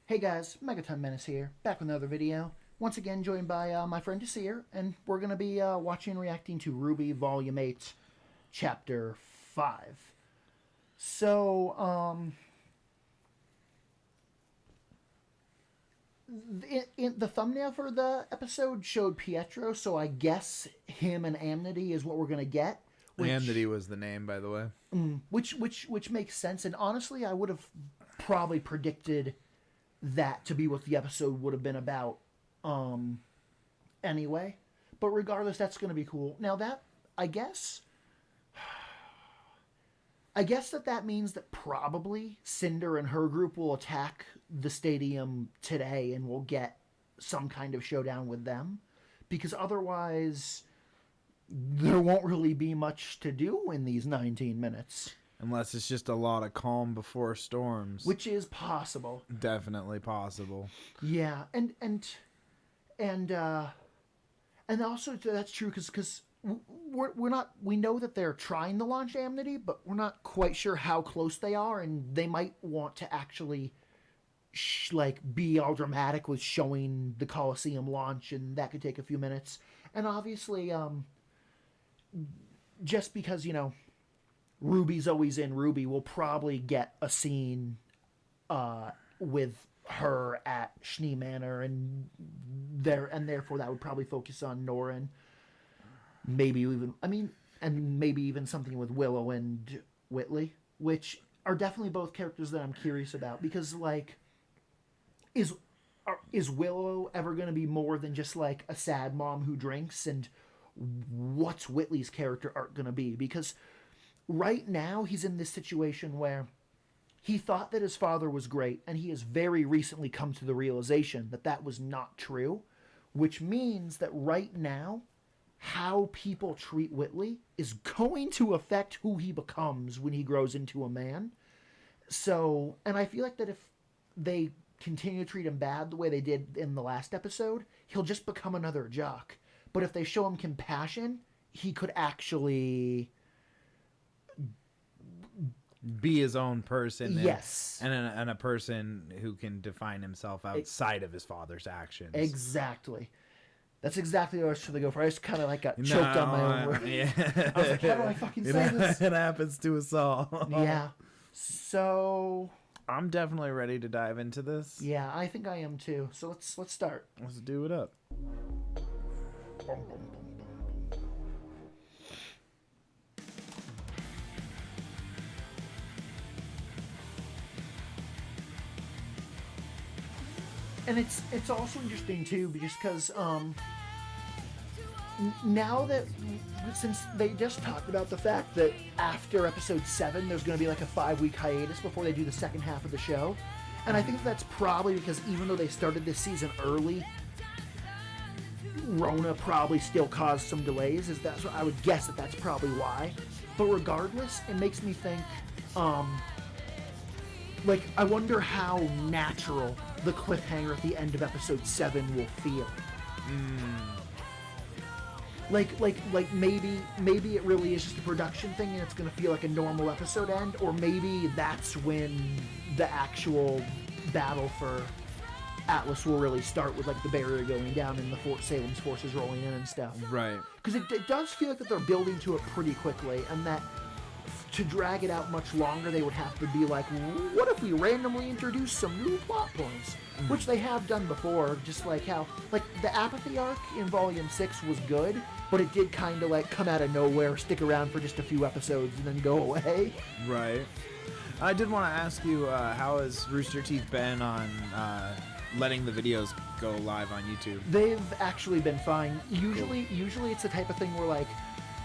Hey guys, Megaton Menace here, back with another video. Once again joined by my friend Desir, and we're going to be watching and reacting to RWBY Volume 8, Chapter 5. So, the thumbnail for the episode showed Pietro, so I guess him and Amity is what we're going to get. Amity was the name, by the way. Which makes sense, and honestly, I would have probably predicted that to be what the episode would have been about anyway. But regardless, that's going to be cool. Now that, I guess that means that probably Cinder and her group will attack the stadium today and we'll get some kind of showdown with them. Because otherwise, there won't really be much to do in these 19 minutes. Unless it's just a lot of calm before storms. Which is possible. Definitely possible. Yeah, and also that's true because we're not, we know that they're trying to launch Amity, but we're not quite sure how close they are, and they might want to actually be all dramatic with showing the Coliseum launch, and that could take a few minutes. And obviously, just because Ruby's always in RWBY, we'll probably get a scene with her at Schnee Manor, and therefore that would probably focus on Norin. Maybe even something with Willow and Whitley, which are definitely both characters that I'm curious about, because is Willow ever going to be more than just a sad mom who drinks, and what's Whitley's character arc going to be? Because right now he's in this situation where he thought that his father was great, and he has very recently come to the realization that that was not true, which means that right now how people treat Whitley is going to affect who he becomes when he grows into a man. So, and I feel like that if they continue to treat him bad the way they did in the last episode, he'll just become another jock. But if they show him compassion, he could actually be his own person. Yes. And a person who can define himself outside of his father's actions. Exactly. That's exactly what I was trying to go for. I just kind of got choked on my own words. Yeah. I was like, how do I fucking say this? It happens to us all. Yeah. So I'm definitely ready to dive into this. Yeah, I think I am too. So let's start. Let's do it up. And it's also interesting too, because now that, since they just talked about the fact that after episode 7 there's going to be a 5-week hiatus before they do the second half of the show, and I think that's probably because even though they started this season early, Rona probably still caused some delays. So I would guess that's probably why. But regardless, it makes me think, I wonder how natural the cliffhanger at the end of episode 7 will feel. Maybe it really is just a production thing and it's going to feel like a normal episode end, or maybe that's when the actual battle for Atlas will really start, with the barrier going down and the Fort Salem's forces rolling in and stuff. Right. Because it does feel like that they're building to it pretty quickly, and that to drag it out much longer, they would have to be what if we randomly introduce some new plot points? Which they have done before, just like how, the Apathy arc in Volume 6 was good, but it did kind of, come out of nowhere, stick around for just a few episodes, and then go away. Right. I did want to ask you, how has Rooster Teeth been on letting the videos go live on YouTube? They've actually been fine. Usually it's the type of thing where,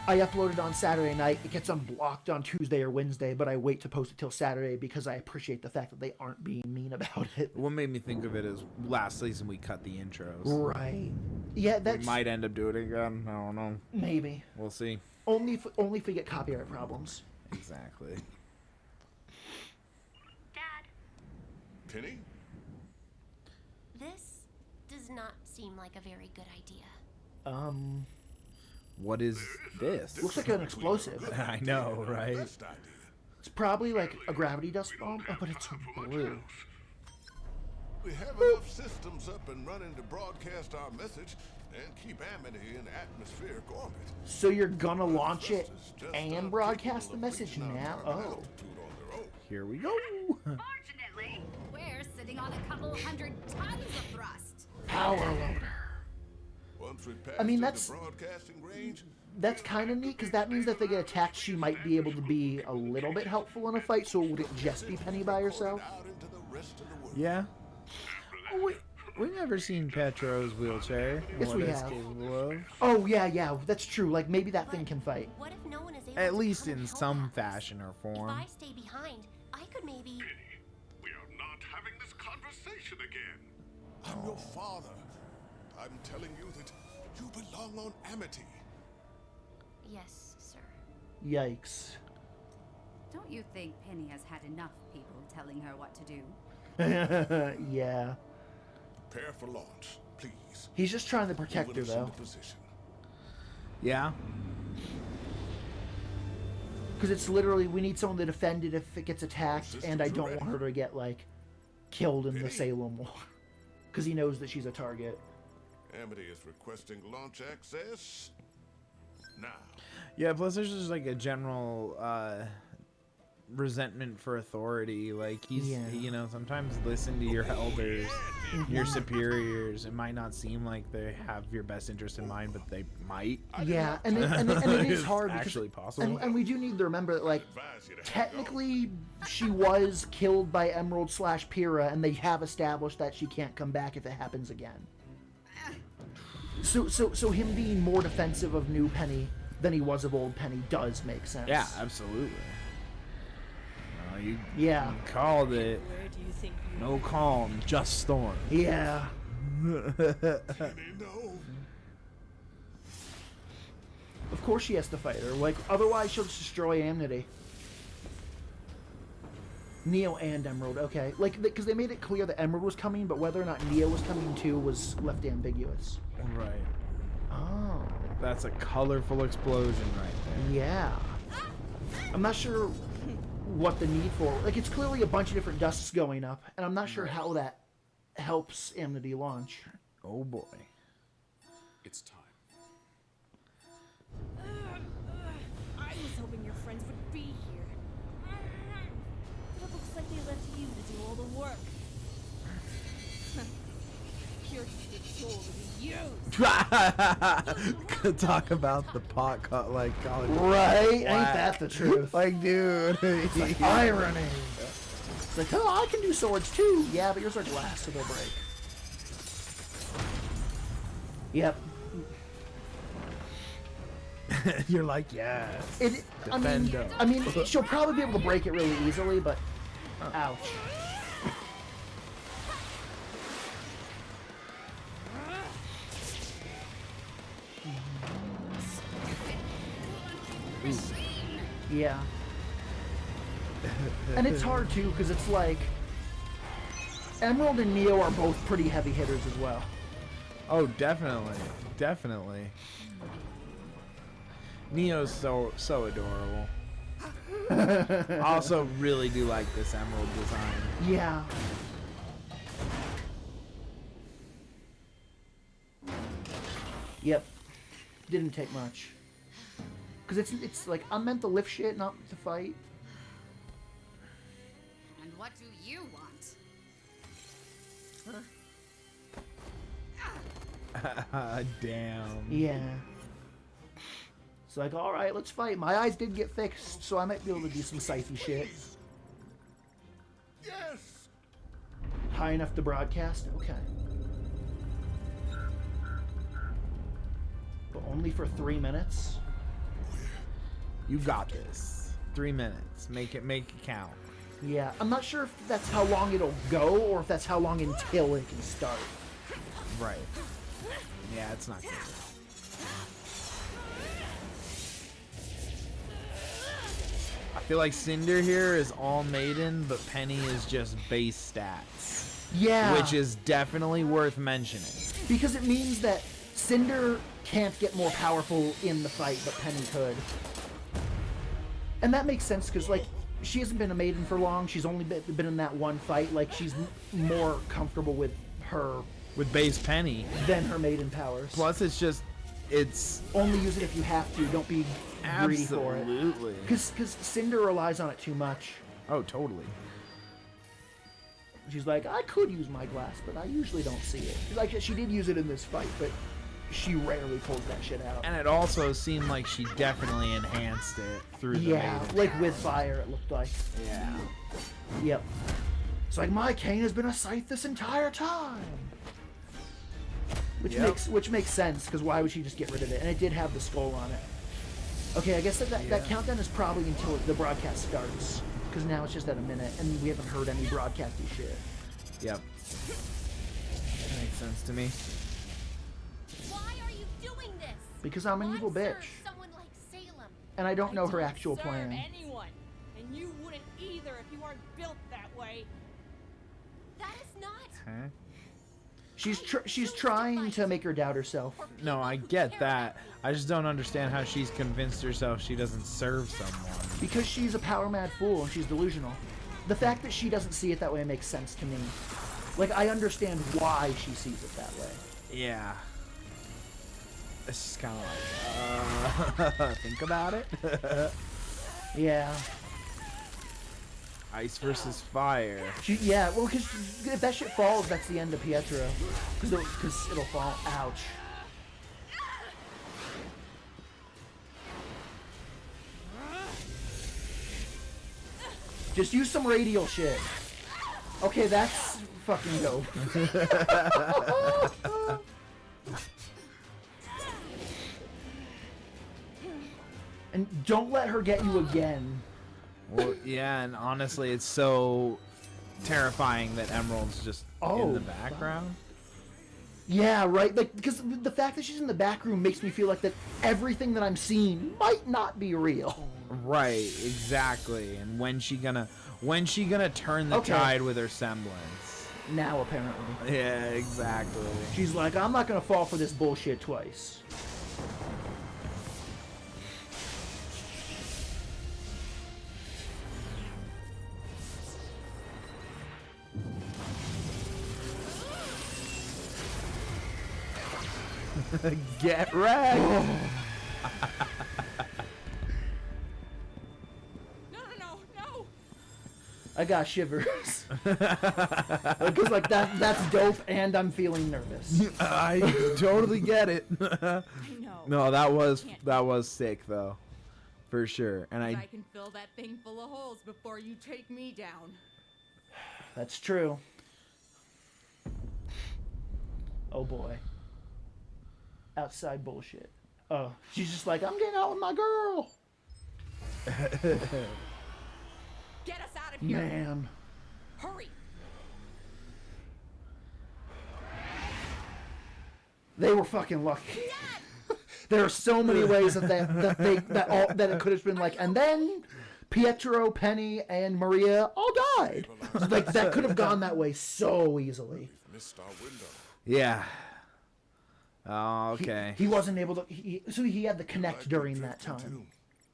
I upload it on Saturday night, it gets unblocked on Tuesday or Wednesday, but I wait to post it till Saturday because I appreciate the fact that they aren't being mean about it. What made me think of it is last season we cut the intros. Right. Yeah, we might end up doing it again. I don't know. Maybe. We'll see. Only if we get copyright problems. Exactly. Dad. Penny? This does not seem like a very good idea. What is this? Looks like an explosive. I know, right? It's probably a gravity dust bomb, but it's blue. We have enough systems up and running to broadcast our message and keep Amity in atmospheric orbit. So you're gonna launch it Thrusters just and aren't broadcast the capable of message reaching our now? target Oh. altitude on their own. Here we go. Fortunately, we're sitting on a couple hundred tons of thrust. Power loader. Once we pass I mean, into that's- broadcasting range, That's kind of neat, because that means that if they get attacked, she might be able to be a little bit helpful in a fight, so it wouldn't just be Penny by herself. out into the rest of the world. Yeah. Oh, we've never seen Petro's wheelchair. and Yes, what we it's have. capable of. Oh, yeah, that's true. Like, maybe that thing can fight. What if no one is able At to least come and in help some us? fashion or If form. I stay behind, I could maybe. We are not having this conversation again. I'm your father. I'm telling you that you belong on Amity. Yes, sir. Yikes. Don't you think Penny has had enough people telling her what to do? Yeah. Prepare for launch, please. He's just trying to protect her, Move us though. into position. Yeah. Because it's literally, we need someone to defend it if it gets attacked, and I don't want her to get, like, killed in the Salem War. Because he knows that she's a target. Amity is requesting launch access now. Yeah, plus there's just like a general resentment for authority. Like he's, Yeah. you know, sometimes listen to your elders, your superiors. It might not seem like they have your best interest in mind, but they might. Yeah, and it is It's hard because, actually possible. and we do need to remember that, like, Advise you to hang on. technically she was killed by Emerald/Pyrrha, and they have established that she can't come back if it happens again. So him being more defensive of new Penny than he was of old Penny does make sense. Yeah, absolutely. You Yeah. called it. Where do you think you No calm, just storm. Yeah. Penny, no. Of course she has to fight her. Like, otherwise she'll just destroy Amity. Neo and Emerald, okay. Like, because they made it clear that Emerald was coming, but whether or not Neo was coming too was left ambiguous. Right. Oh. That's a colorful explosion right there. Yeah. I'm not sure what the need for. Like, it's clearly a bunch of different dusts going up, and I'm not sure how that helps Amity launch. Oh boy. It's time. I was hoping your friends would be here. But it looks like they left you to do all the work. Pure soul to be used. Talk about the pot cut like college. Right? Ain't Whack. that the truth? Like, dude. Irony. It's like, oh, I can do swords too. Yeah, but yours are glass, so they'll break. Yep. You're like, yes. I mean, she'll probably be able to break it really easily, but ouch. Yeah. And it's hard too, because it's like Emerald and Neo are both pretty heavy hitters as well. Oh, definitely. Definitely. Neo's so adorable. I also really do like this emerald design. Yeah. Yep. Didn't take much. Because it's like, I'm meant to lift shit, not to fight. And what do you want? Damn. Yeah. It's like, alright, let's fight. My eyes did get fixed, so I might be able to do some scythe shit. Yes. High enough to broadcast? Okay. But only for 3 minutes? You got this. 3 minutes. Make it count. Yeah. I'm not sure if that's how long it'll go, or if that's how long until it can start. Right. Yeah, it's not good. I feel like Cinder here is all Maiden, but Penny is just base stats. Yeah. Which is definitely worth mentioning. Because it means that Cinder can't get more powerful in the fight, but Penny could. And that makes sense, because, like, she hasn't been a maiden for long. She's only been in that one fight. Like, she's more comfortable with her With base Penny. than her maiden powers. Plus, it's Only use it if you have to. Don't be greedy for it. absolutely. Because Cinder relies on it too much. Oh, totally. She's like, I could use my glass, but I usually don't see it. Like, she did use it in this fight, but she rarely pulls that shit out. And it also seemed like she definitely enhanced it through the Yeah, maiden. like with fire, it looked like. Yeah. Yep. It's like, my cane has been a scythe this entire time. Which makes sense, because why would she just get rid of it? And it did have the skull on it. Okay, I guess that countdown is probably until the broadcast starts, because now it's just at a minute, and we haven't heard any broadcasty shit. Yep. That makes sense to me. Why are you doing this? Because I'm an Why evil serve bitch, someone like Salem? and I don't know her Don't actual serve plan. anyone, and you wouldn't either if you weren't built that way. That is not. Huh? She's trying to make her doubt herself. for No, people I who get care that. about them. I just don't understand how she's convinced herself she doesn't serve someone. Because she's a power mad fool and she's delusional. The fact that she doesn't see it that way makes sense to me. Like, I understand why she sees it that way. Yeah. It's just kind of like, think about it. Yeah. Ice versus fire. Yeah, well, because if that shit falls, that's the end of Pietro. Because it'll fall. Ouch. Just use some radial shit. Okay, that's fucking dope. And don't let her get you again. Well, yeah, and honestly, it's so terrifying that Emerald's just in the background. Yeah, right. Like, because the fact that she's in the back room makes me feel like that everything that I'm seeing might not be real. Right, exactly. And when's she gonna turn the Okay. tide with her semblance? Now, apparently. Yeah, exactly. She's like, I'm not gonna fall for this bullshit twice. Get wrecked. No. I got shivers. Because, like, that's dope, and I'm feeling nervous. I totally get it. I know. No, that was sick though, for sure. And I can fill that thing full of holes before you take me down. That's true. Oh, boy. Outside bullshit. Oh, she's just like, I'm getting out with my girl. Get us out of here. Man. Hurry. They were fucking lucky. There are so many ways that it could have been like, and then Pietro, Penny, and Maria all died. Like, that could have gone that way so easily. Missed our window. yeah. Oh, okay. He wasn't able to. So he had to connect Like during we that drifted time.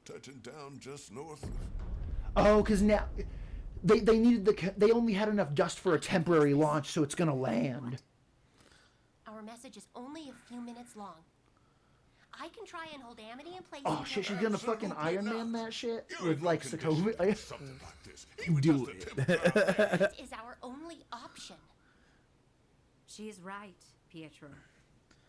to, touching down just north of. Oh, because now they needed they only had enough dust for a temporary launch, so it's gonna land. Our message is only a few minutes long. I can try and hold Amity in place. Oh shit, she's gonna fucking Iron Man that shit You're with in no like condition Sokovia. for something like this. Even Do just it. a temporary- That is our only option. She's right, Pietro.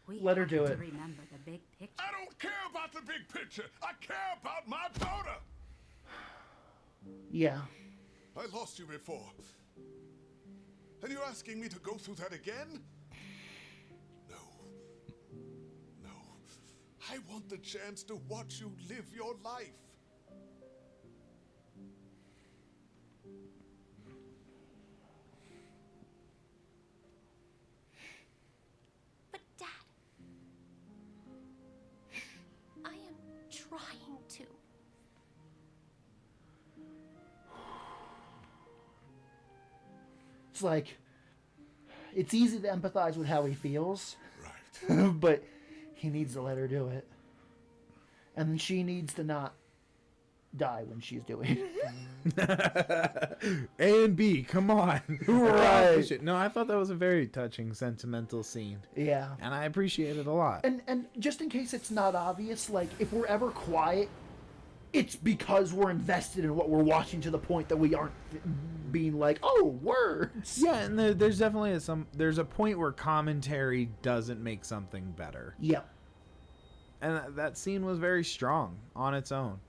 We Let her have do to it. remember the big picture. I don't care about the big picture. I care about my daughter. Yeah. I lost you before. And you're asking me to go through that again? No. No. I want the chance to watch you live your life. But Dad, I am trying to. It's like, it's easy to empathize with how he feels, Right. but he needs to let her do it. And she needs to not die when she's doing it. A and B, come on. Right. No, I thought that was a very touching, sentimental scene. Yeah. And I appreciate it a lot. And just in case it's not obvious, like, if we're ever quiet, it's because we're invested in what we're watching to the point that we aren't being like, oh, words. Yeah, and there's definitely there's a point where commentary doesn't make something better. Yeah. And that scene was very strong on its own.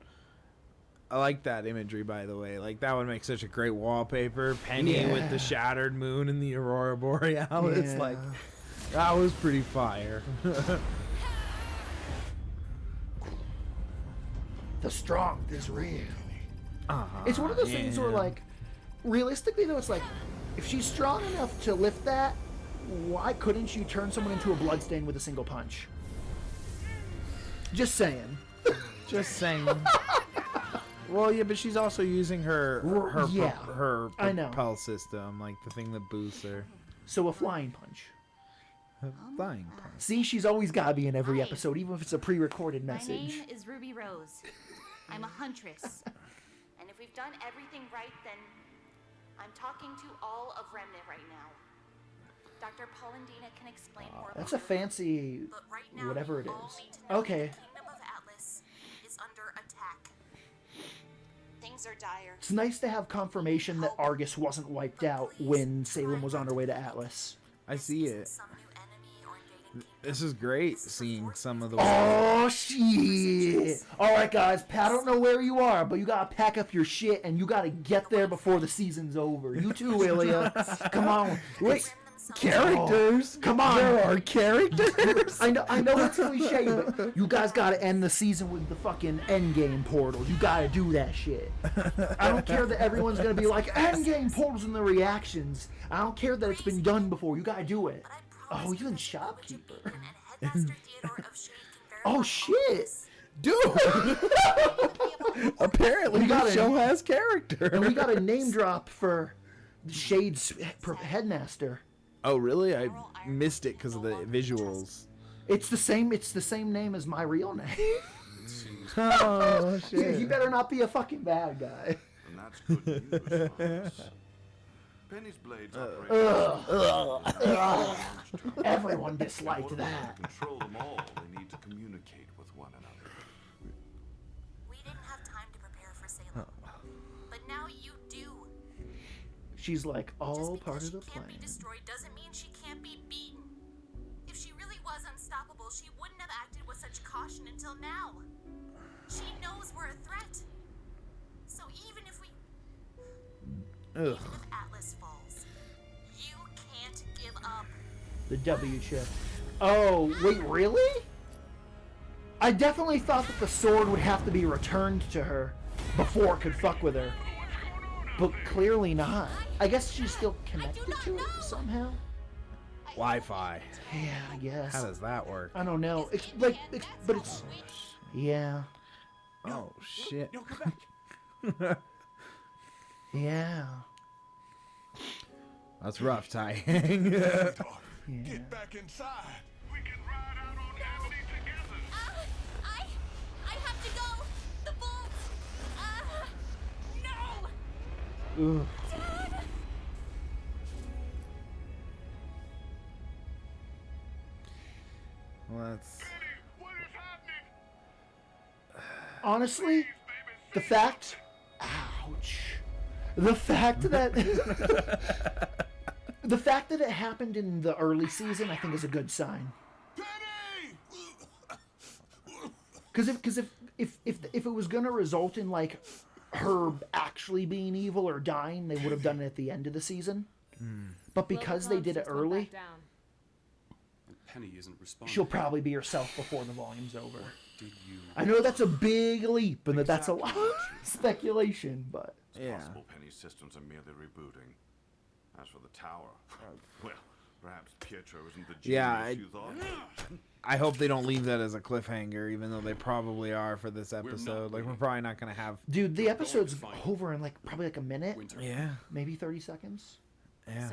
I like that imagery, by the way. Like, that would make such a great wallpaper. Penny with the shattered moon and the Aurora Borealis. Yeah. Like, that was pretty fire. The strength is real. Uh-huh, It's one of those things where, like, realistically, though, it's like, if she's strong enough to lift that, why couldn't you turn someone into a bloodstain with a single punch? Just saying. Just saying. Well, yeah, but she's also using her I know. propel system, like the thing that boosts her. So a flying punch. Flying punch. See, she's always got to be in every episode, even if it's a pre-recorded My message. name is Ruby Rose. I'm a huntress. And if we've done everything right, then I'm talking to all of Remnant right now. Dr. Polendina can explain more. That's a fancy But right now, whatever it you all is. need to know Okay. that the Kingdom of Atlas is under attack. Things are dire. It's nice to have confirmation that Argus wasn't wiped out when Salem was on her way to Atlas. I see it. Some new enemy or invading kingdom. This is great, seeing some of the... Oh, shit. All right, guys. I don't know where you are, but you got to pack up your shit, and you got to get there before the season's over. You too, Ilya. Come on. Wait. Characters? Come on. There are characters? I know it's cliche, but you guys got to end the season with the fucking endgame portals. You got to do that shit. I don't care that everyone's going to be like, endgame portals in the reactions. I don't care that it's been done before. You got to do it. Oh, even Shopkeeper. Oh, shit. Dude! Apparently, got the it. show has character. And we got a name drop for Shade's headmaster. Oh, really? I missed it because of the visuals. It's the same name as my real name. Oh, Yeah, shit. he better not be a fucking bad guy. And that's good news for us. Penny's blades operate Everyone in disliked order that. to control them all, they need to communicate with one another. We didn't have time to prepare for Salem. But now you do. She's like, Just all because part of she the can't plan. be destroyed doesn't mean she can't be beaten. If she really was unstoppable, she wouldn't have acted with such caution until now. She knows we're a threat. So even if Ugh. Atlas falls, you can't give up. The W chip. Oh, wait, really? I definitely thought that the sword would have to be returned to her before it could fuck with her. But clearly not. I guess she's still connected to it somehow. Wi-Fi. Yeah, I guess. How does that work? I don't know. It's like, but it's, yeah, Oh, shit. No, come back. yeah. That's rough, Tai. Dog, get back inside. We can ride out on Amity together. I have to go. The bolts. No. Ugh. Well, that's... What is happening? Honestly, the fact, ouch, the fact that the fact that it happened in the early season, I think, is a good sign. Penny! Because if it was gonna result in like her actually being evil or dying, they would have done it at the end of the season. But because they did it early, And Penny isn't responding. she'll probably be herself before the volume's over. Did you? I know that's a big leap and that's a lot of speculation, but It's Yeah. possible Penny's systems are merely rebooting. As for the tower, well, perhaps Pietro isn't the genius Yeah, you thought. I hope they don't leave that as a cliffhanger, even though they probably are for this episode. Like, we're probably not going to have... dude, the episode's find it. over in like probably like a minute, Winter. Yeah. maybe 30 seconds. Yeah.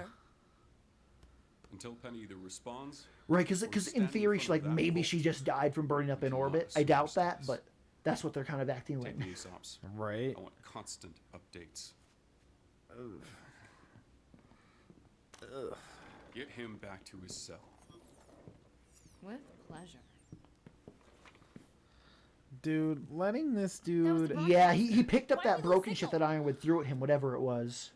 Until Penny either responds. Right, because in standing theory, in she front like of that maybe bolt. she just died from burning up in There's a lot orbit. of I doubt that, circumstance. but That's what they're kind of acting like. Take the Aesops. Right. I want constant updates. Get him back to his cell. With pleasure. Dude, letting this That was dude... the wrong- Yeah, he picked up Why that did we broken lose shit signal? that Ironwood threw at him, whatever it was.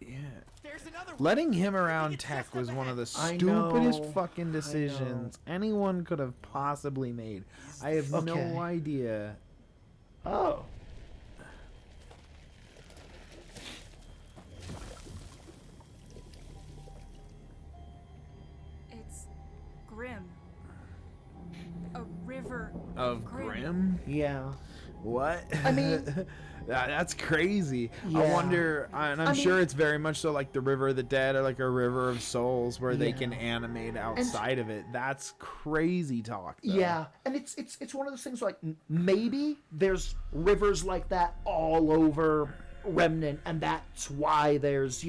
Yeah. There's another one. Letting him I around think it's Tech just up was one of the I stupidest know, fucking I decisions anyone could have possibly made. I have Okay. no idea. Oh. It's Grim. A river Of Grim? Yeah. What? I mean- that's crazy. I Yeah. wonder, and I'm I sure mean- it's very much so like the River of the Dead or like a River of Souls where they Yeah. can animate outside of it. That's crazy talk. Though. Yeah, and it's one of those things like maybe there's rivers like that all over Remnant, and that's why there's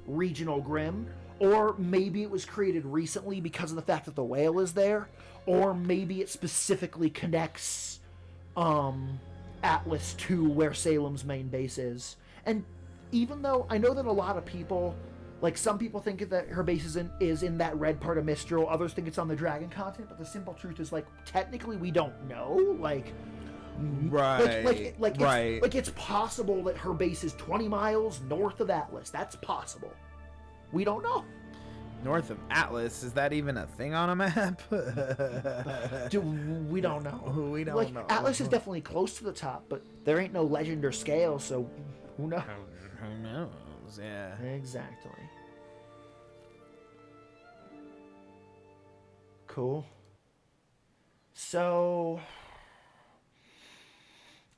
regional Grim, or maybe it was created recently because of the fact that the whale is there, or maybe it specifically connects Atlas to where Salem's main base is. And even though I know that a lot of people, like some people think that her base is in that red part of Mistral, others think it's on the Dragon continent, but the simple truth is, like, technically we don't know. Like, Right. Like it's possible that her base is 20 miles north of Atlas. That's possible. We don't know. North of Atlas, is that even a thing on a map? We don't know. We don't like, know. Atlas is definitely close to the top, but there ain't no legend or scale, so who knows? Who knows? Yeah. Exactly. Cool. So,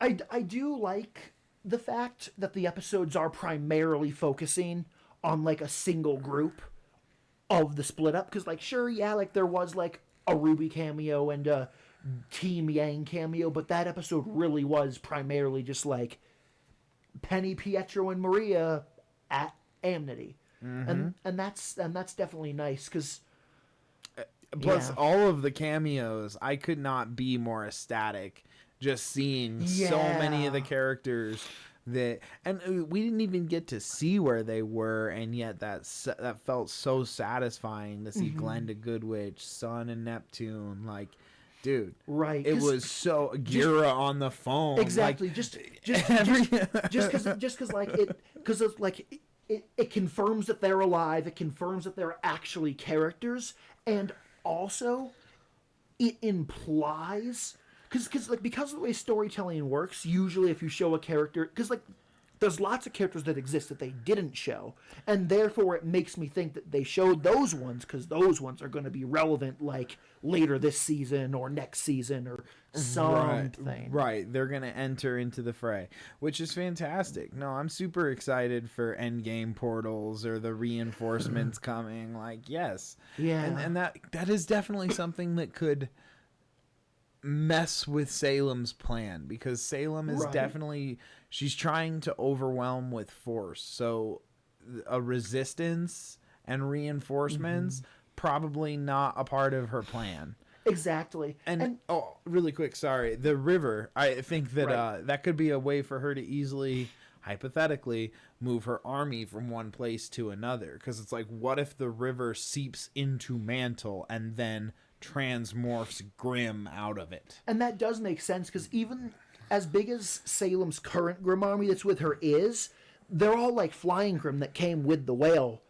I do like the fact that the episodes are primarily focusing on like a single group of the split up, because like sure, yeah, like there was like a RWBY cameo and a Team Yang cameo, but that episode really was primarily just like Penny, Pietro, and Maria at Amity. And that's definitely nice, because Plus, yeah. all of the cameos, I could not be more ecstatic just seeing so many of the Yeah. characters that, and we didn't even get to see where they were, and yet that felt so satisfying to see Glenda Goodwitch, Sun and Neptune, like, dude, Right, it 'cause- was so Gira on the phone, Exactly. like, just every- because like it confirms that they're alive. It confirms that they're actually characters, and also it implies because of the way storytelling works. Usually, if you show a character, because like there's lots of characters that exist that they didn't show, and therefore it makes me think that they showed those ones because those ones are going to be relevant like later this season or next season or something. Right, they're gonna enter into the fray, which is fantastic. No, I'm super excited for endgame portals or the reinforcements coming. Like, yes, Yeah. and that is definitely something that could mess with Salem's plan, because Salem is Right. definitely, she's trying to overwhelm with force, so a resistance and reinforcements probably not a part of her plan. Exactly. And oh, really quick, sorry. The river, I think that Right. that could be a way for her to easily, hypothetically, move her army from one place to another. Because it's like, what if the river seeps into Mantle and then transmorphs Grim out of it? And that does make sense, because even as big as Salem's current Grim army that's with her is, they're all like flying Grim that came with the whale.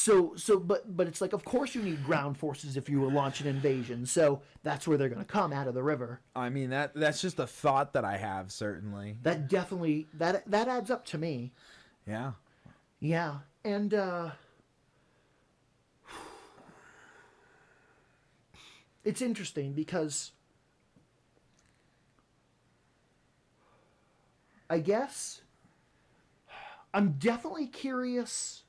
But it's like, of course you need ground forces if you were launching an invasion. So that's where they're going to come, out of the river. I mean, that's just a thought that I have, certainly. That definitely, that adds up to me. Yeah. Yeah. And, it's interesting because I guess I'm definitely curious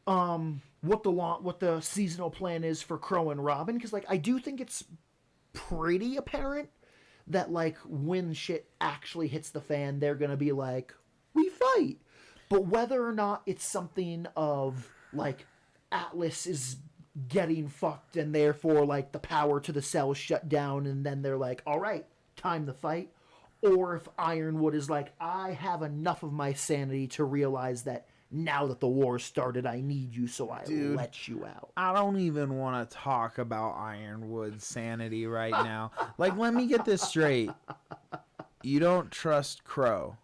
what the seasonal plan is for Crow and Robin, because like I do think it's pretty apparent that like when shit actually hits the fan, they're gonna be like, we fight. But whether or not it's something of like Atlas is getting fucked and therefore like the power to the cells shut down, and then they're like, all right, time to fight, or if Ironwood is like, I have enough of my sanity to realize that now that the war started, I need you, so I let you out. I don't even want to talk about Ironwood's sanity right now. Like, let me get this straight. You don't trust Crow,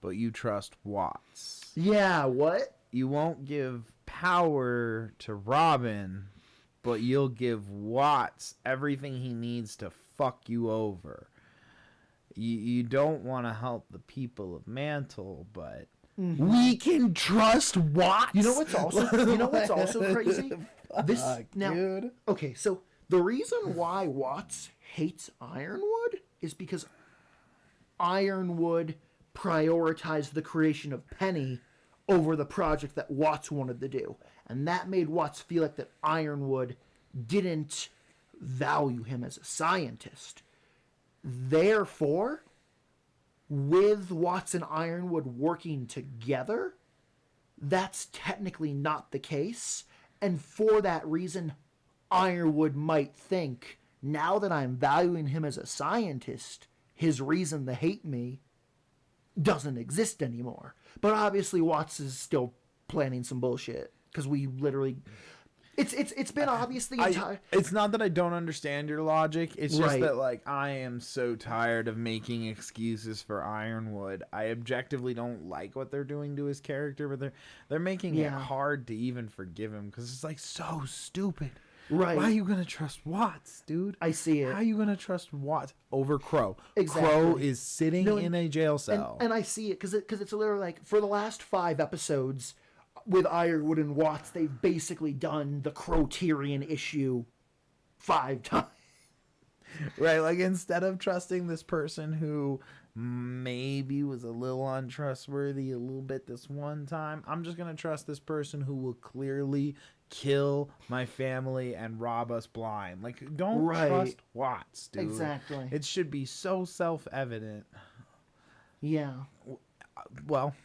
but you trust Watts. Yeah, what? You won't give power to Robin, but you'll give Watts everything he needs to fuck you over. You don't want to help the people of Mantle, but we can trust Watts. You know what's also crazy? This now, dude. okay, so the reason why Watts hates Ironwood is because Ironwood prioritized the creation of Penny over the project that Watts wanted to do. And that made Watts feel like that Ironwood didn't value him as a scientist. Therefore, with Watts and Ironwood working together, that's technically not the case. And for that reason, Ironwood might think, now that I'm valuing him as a scientist, his reason to hate me doesn't exist anymore. But obviously Watts is still planning some bullshit, because we literally... It's been obvious the entire... It's not that I don't understand your logic. It's just Right. that, like, I am so tired of making excuses for Ironwood. I objectively don't like what they're doing to his character, but they're making it hard to even forgive him, because it's, like, so stupid. Right. Why are you going to trust Watts, dude? I see it. How are you going to trust Watts over Crow? Exactly. Crow is sitting in a jail cell. And I see it, because it's literally like, for the last 5 episodes... with Ironwood and Watts, they've basically done the Crow-Tyrion issue 5 times. Right, like, instead of trusting this person who maybe was a little untrustworthy a little bit this one time, I'm just going to trust this person who will clearly kill my family and rob us blind. Like, don't trust Watts, dude. Exactly. It should be so self-evident. Yeah. Well...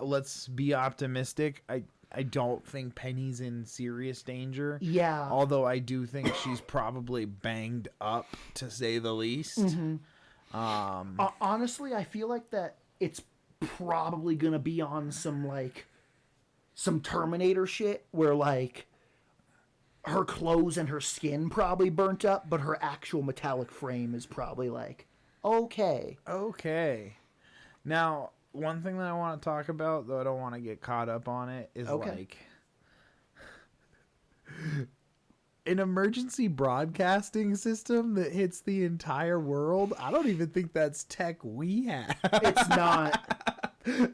let's be optimistic. I don't think Penny's in serious danger. Yeah. Although I do think she's probably banged up, to say the least. Honestly, I feel like that it's probably gonna be on some Terminator shit where, like, her clothes and her skin probably burnt up, but her actual metallic frame is probably like, okay. Okay. Now... one thing that I want to talk about, though I don't want to get caught up on it, is like an emergency broadcasting system that hits the entire world. I don't even think that's tech we have. It's not.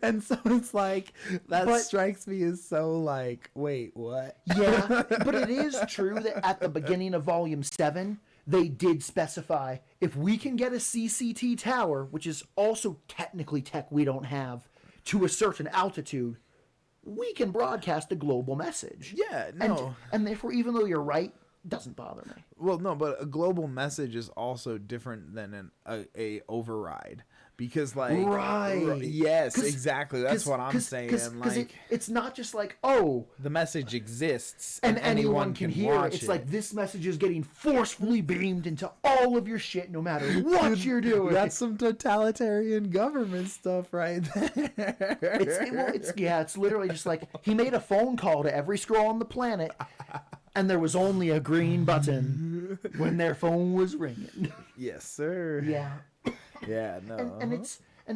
And so it's like, that strikes me as so like, wait, what? Yeah, but it is true that at the beginning of Volume 7, they did specify, if we can get a CCT tower, which is also technically tech we don't have, to a certain altitude, we can broadcast a global message. Yeah, no. And therefore, even though you're right, doesn't bother me. Well, no, but a global message is also different than a override. Because, like... Right. Yes, exactly. That's what I'm saying. Because it's not just like, oh... the message exists and anyone can hear watch it. It's like, this message is getting forcefully beamed into all of your shit, no matter what you're doing. That's some totalitarian government stuff right there. It's literally just like, he made a phone call to every Skrull on the planet, and there was only a green button when their phone was ringing. Yes, sir. Yeah. Yeah, no. And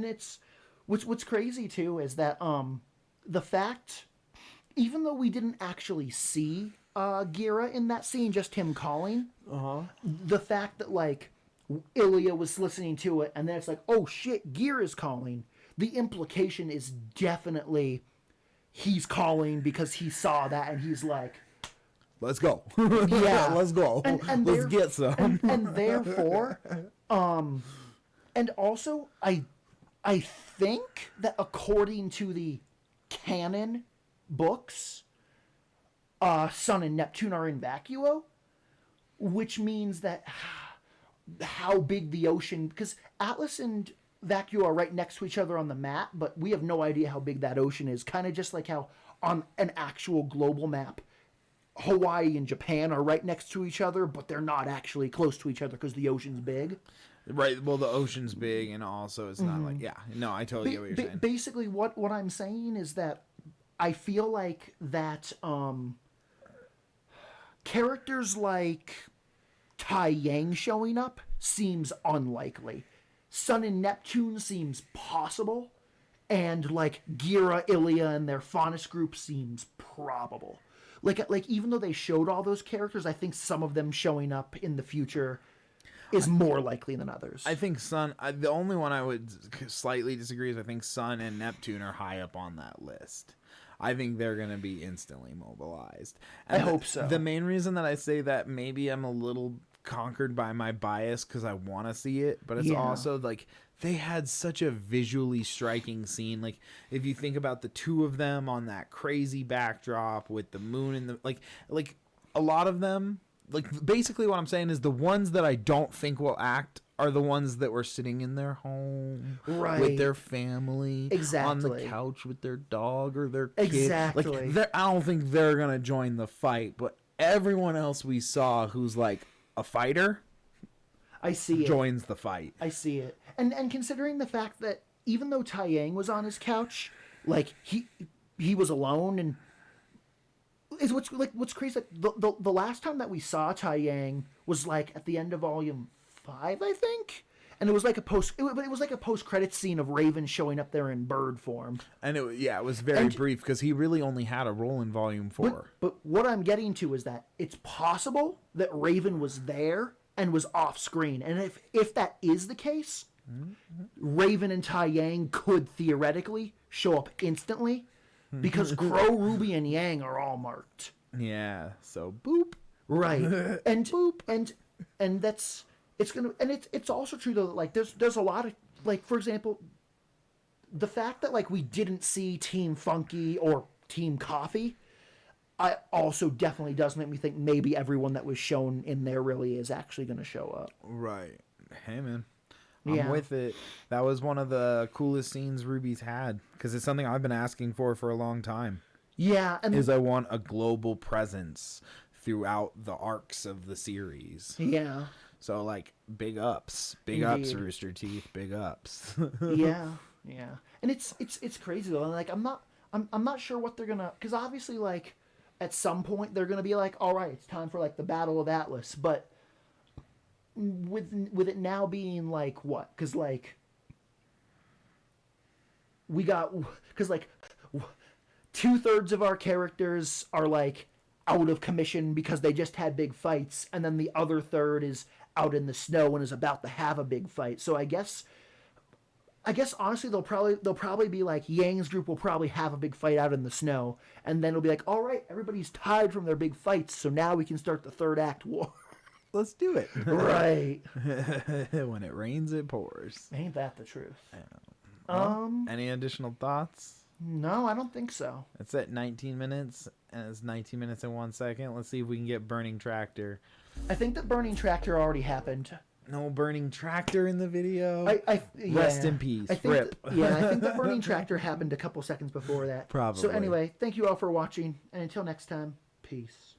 it's what's crazy too is that the fact, even though we didn't actually see Gira in that scene, just him calling, the fact that, like, Ilya was listening to it and then it's like, oh shit, Gira's calling, the implication is definitely he's calling because he saw that and he's like, let's go. Yeah. Let's go. And let's get some. And therefore, and also, I think that according to the canon books, Sun and Neptune are in vacuo, which means that how big the ocean... because Atlas and Vacuo are right next to each other on the map, but we have no idea how big that ocean is. Kind of just like how on an actual global map, Hawaii and Japan are right next to each other, but they're not actually close to each other because the ocean's big. Right. Well, the ocean's big, and also it's not like No, I totally get what you're saying. Basically, what I'm saying is that I feel like that characters like Tai Yang showing up seems unlikely. Sun and Neptune seems possible, and like Gira, Ilya, and their Faunus group seems probable. Like even though they showed all those characters, I think some of them showing up in the future is more likely than others. I think Sun. The only one I would slightly disagree is I think Sun and Neptune are high up on that list. I think they're going to be instantly mobilized. And I hope so. The main reason that I say that, maybe I'm a little conquered by my bias because I want to see it, but it's also like they had such a visually striking scene. Like if you think about the two of them on that crazy backdrop with the moon and the like a lot of them, like basically what I'm saying is the ones that I don't think will act are the ones that were sitting in their home with their family on the couch with their dog or their kid. Exactly. Like I don't think they're gonna join the fight, but everyone else we saw who's like a fighter, I see it. Joins the fight. I see it. And considering the fact that even though Tai Yang was on his couch, like he was alone, and is what's crazy. Like the last time that we saw Tai Yang was like at the end of volume 5, I think, and it was like a post credit scene of Raven showing up there in bird form. And it was very brief because he really only had a role in volume 4. But what I'm getting to is that it's possible that Raven was there and was off screen, and if that is the case, Raven and Tai Yang could theoretically show up instantly because Crow, Ruby, and Yang are all marked. Yeah. So boop. Right. And boop. And that's it's also true though that like there's a lot of, like, for example, the fact that like we didn't see Team Funky or Team Coffee, I also definitely does make me think maybe everyone that was shown in there really is actually going to show up. Right. Hey man, I'm with it. That was one of the coolest scenes RWBY's had because it's something I've been asking for a long time. Yeah, and I want a global presence throughout the arcs of the series. Yeah. So like big ups, Rooster Teeth, big ups. Yeah, and it's crazy though. And like I'm not sure what they're gonna, because obviously like at some point they're gonna be like, all right, it's time for like the Battle of Atlas, but with it now being like what? Because like we got, because like 2/3 of our characters are like out of commission because they just had big fights, and then the other third is out in the snow and is about to have a big fight. So I guess honestly they'll probably be like, Yang's group will probably have a big fight out in the snow, and then it'll be like, all right, everybody's tied from their big fights, so now we can start the third act war. Let's do it. Right. When it rains, it pours. Ain't that the truth? Any additional thoughts? No, I don't think so. It's at 19 minutes, and it's 19 minutes and 1 second. Let's see if we can get Burning Tractor. I think that Burning Tractor already happened. No Burning Tractor in the video. Rest in peace. Rip. I think that Burning Tractor happened a couple seconds before that. Probably. So anyway, thank you all for watching, and until next time, peace.